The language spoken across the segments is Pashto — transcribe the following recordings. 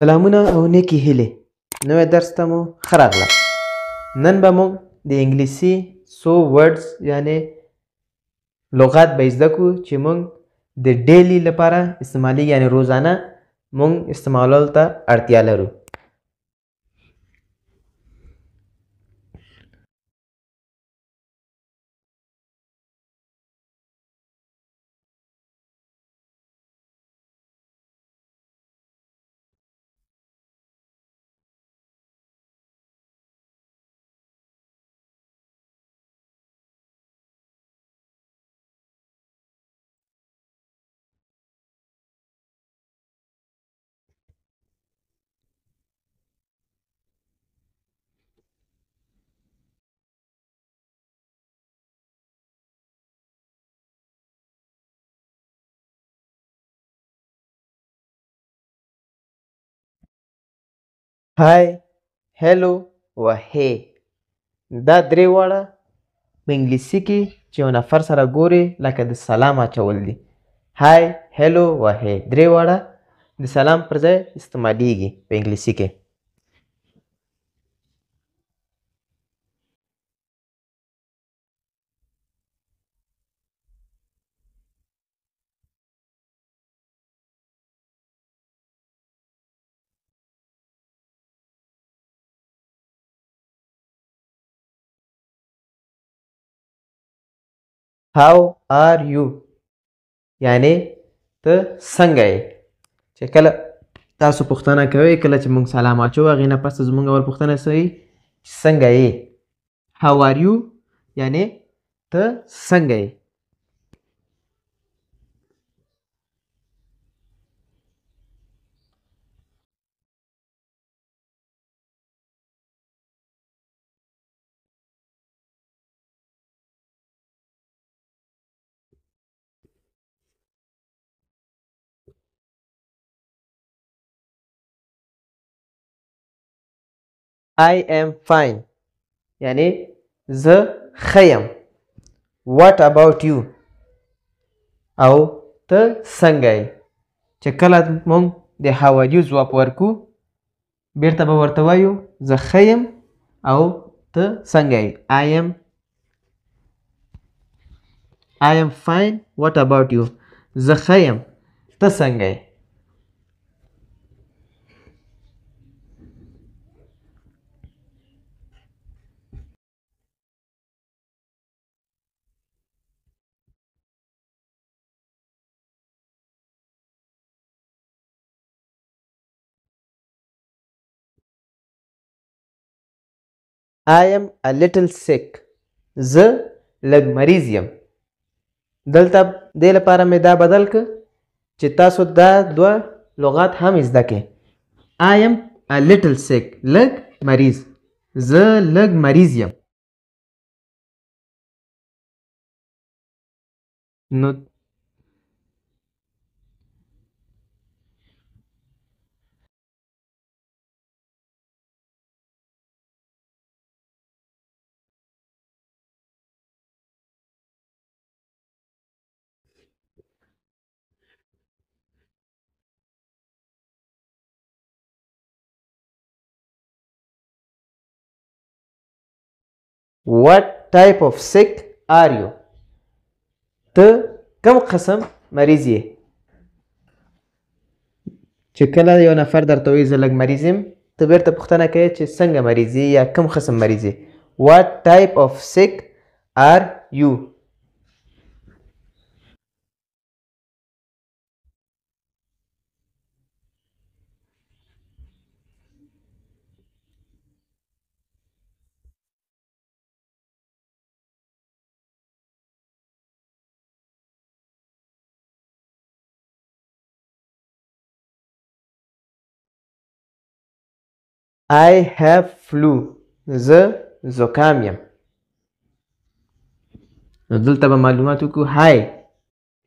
سلامونه او نیکې هیلې. نوی درس ته مو ښه راغلاست. نن به موږ د انګلیسي څو ورډز یعنې لغات به زده کړو چې موږ د ډیلی لپاره استعمالیږي، یعنې روزانه موږ استعمالولو ته اړتیا لرو. های، هلو و هی. دا درې واړه په انګلیسي کې چې یو نفر سره ګوري لکه د سلام اچول دي. های، هلو و هی درې واړه د سلام پر ځای استعمالیږي په انګلیسي کې. How are you یعنې ته څنګه یې. چې کله تاسو پوښتنه کوئ، کله چې موږ سلام اچوو هغې نه پس زموږ اول پوښتنه څه وي چې څنګه یې. How are you یعنې ته څنګه یې. I am fine یعنې زه ښه یم. What about you او ته څنګه یې. چې کله موږ د how are you ځواب ورکو بیرته به ورته وایو زه ښه یم او ته څنګه یې. I am fine. What about you. زه ښه یم ته څنګه یې. I am a little sick. زه لږ مریض یم. دلته دې لپاره مې دا بدل که چې تاسو دا دوه لغات هم زده کړئ. I am a little sick لږ مریض. زه لږ مریض یم. نو What type of sick are you. ته کوم قسم مریض یې. چې کله یو نفر درته وایي زه لږ مریض یم، ته بیرته پوښتنه کوې چې څنګه مریض یې یا کوم قسم مریض یې. What type of sick are you. I have flu. زه زکام یم. نو دلته به معلومات وکړو. های،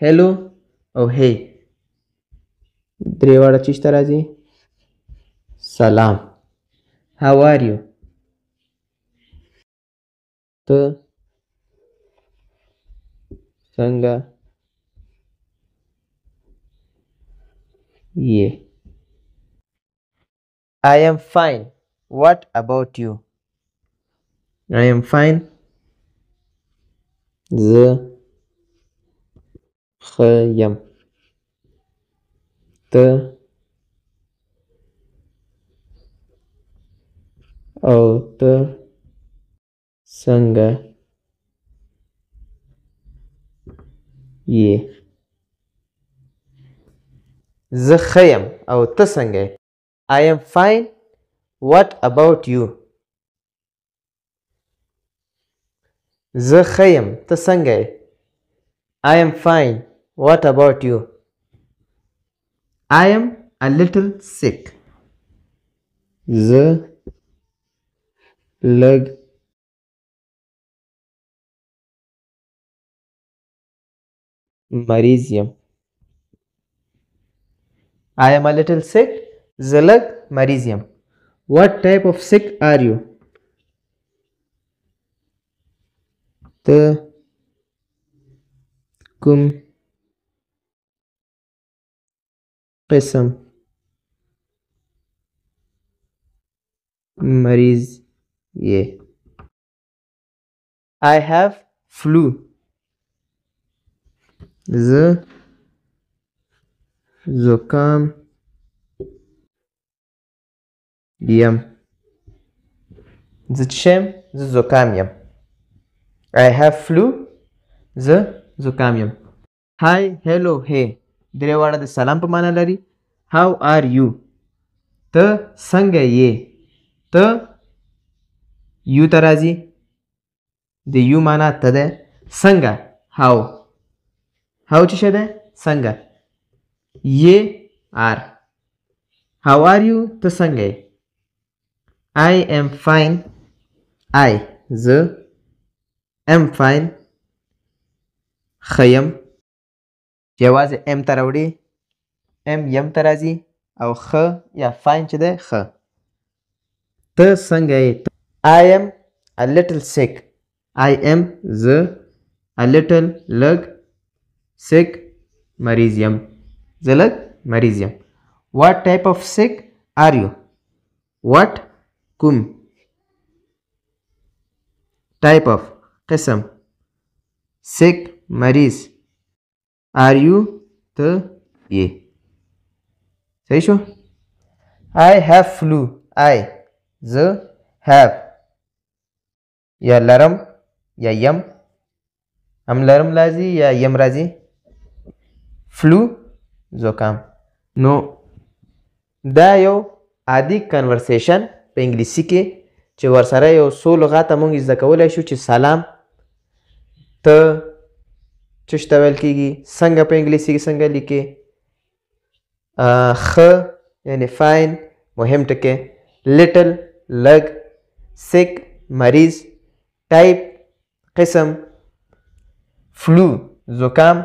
هلو او هی درې واړه چیشته راځي. سلام. How are you. ته څنګه یې. I am fine. What about you? I am fine. زه ښه یم. ته او ته څنګه یې؟ زه ښه یم او ته څنګه یې؟ I am fine. What about you? زه ښه یم ته څنګه یې؟ I am fine. What about you? I am a little sick. زه لږ مریض یم. I am a little sick. زه لږ مریض یم. What type of sick are you? ته کوم قسم مریض یې؟ I have flu. زه زکام یم. زه څه شی یم؟ زه زکام یم. I have flu. زه زکام یم. Hi, hello, hey درې واړه د سلام په معنا لري. How are you? ته څنګه یې؟ ته یو ته راځي. د یو معنا ته ده. څنګه how. how څه شی ده؟ څنګه. یې are. How are you? ته څنګه یې؟ I am fine. I زه am fine. ښه یم. یوازې ام ته راوړي. ام یم ته راځي او ښه یا fine چې ده ښه. ته څنګه یې؟ I am a little sick. I am زه a little لږ sick مریض یم. زه لږ مریض یم. What type of sick are you? What کوم type of قسم sick مریض are you ته یې. صحیح شو؟ I have flu. I زه have یا لرم یا یم. هم لرم راځي یا یم راځي. flu زکام. نو دا یو عادي کنورسیشن په انګلیسي کې چې ورسره یو څو لغاته موږ زده کولی شو چې سلام ته څه ته ویل کېږي، څنګه په انګلیسي کې څنګه لیکې، ښه یعنې فاین مهم ټکی، لیټل لږ، سیک مریض، ټایپ قسم، فلو زکام،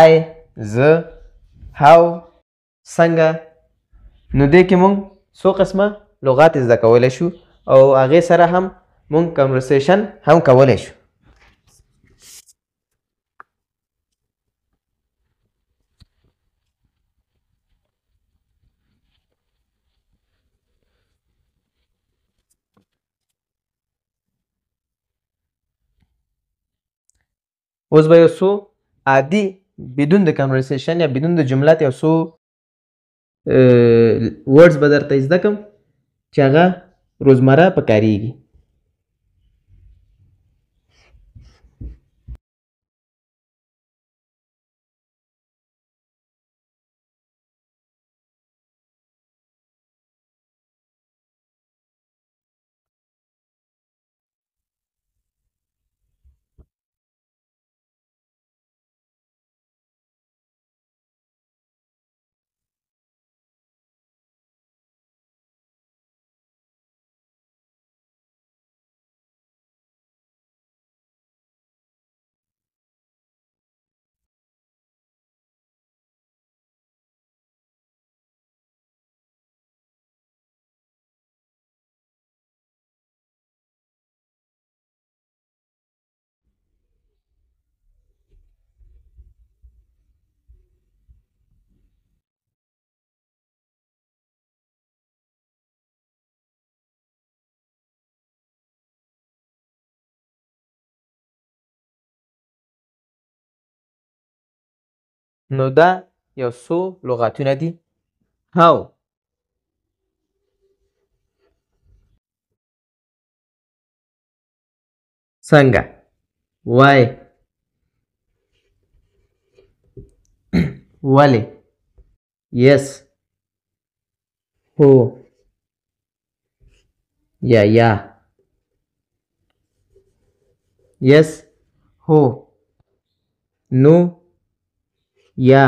آی زه، هاو څنګه. نو دې کې مونږ څو قسمه لغات زده کولی شو او هغې سره هم مونږ کنورسیشن هم کولی شو. اوس به یو څو عادي بدون د کنورسیشن یا بدون د جملات یو څو ورډز به درته زده کړم چې هغه روزمره په کاریږي. نو دا یو څو لغاتونه دي. how څنګه why ولې yes هو یا yes هو نو یا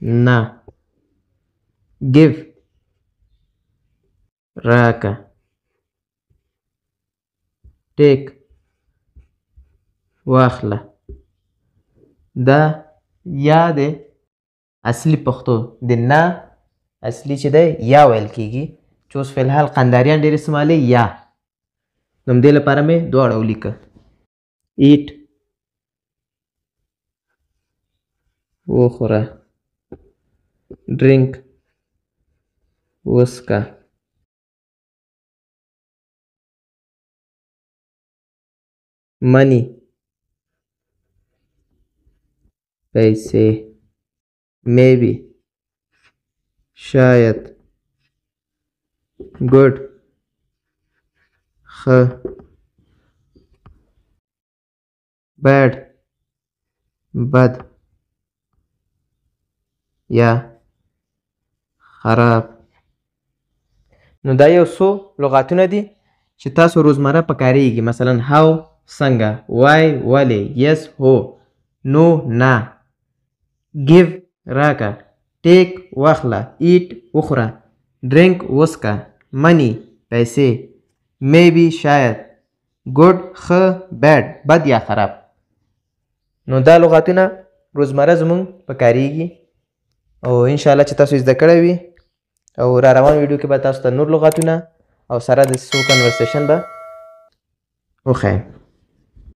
نه give راکه take واخله. دا یا دی اصلي پښتو د نه اصلي چې دی یا ویل کېږي چې اوس فلحال قنداریان ډېر استعمالوي یا. نو همدې لپاره مې دواړه ولیکه. eat وخوره drink وڅښه money پیسې maybe شاید good ښه bad بد یا خراب. نو دا یو څو لغاتونه دي چې تاسو روزمره په کاریږي. مثلا how څنګه why ولې yes هو no نه give راکه take واخله eat وخوره drink وڅښه money پیسې maybe شاید good ښه bad بد یا خراب. نو دا لغاتونه روزمره زمونږ په کاریږي او انشاءالله چې تاسو زده کړی وي او را روان ویډیو کې به تاسو ته نور لغاتونه او سره د څو کنورسیشن به وښیم.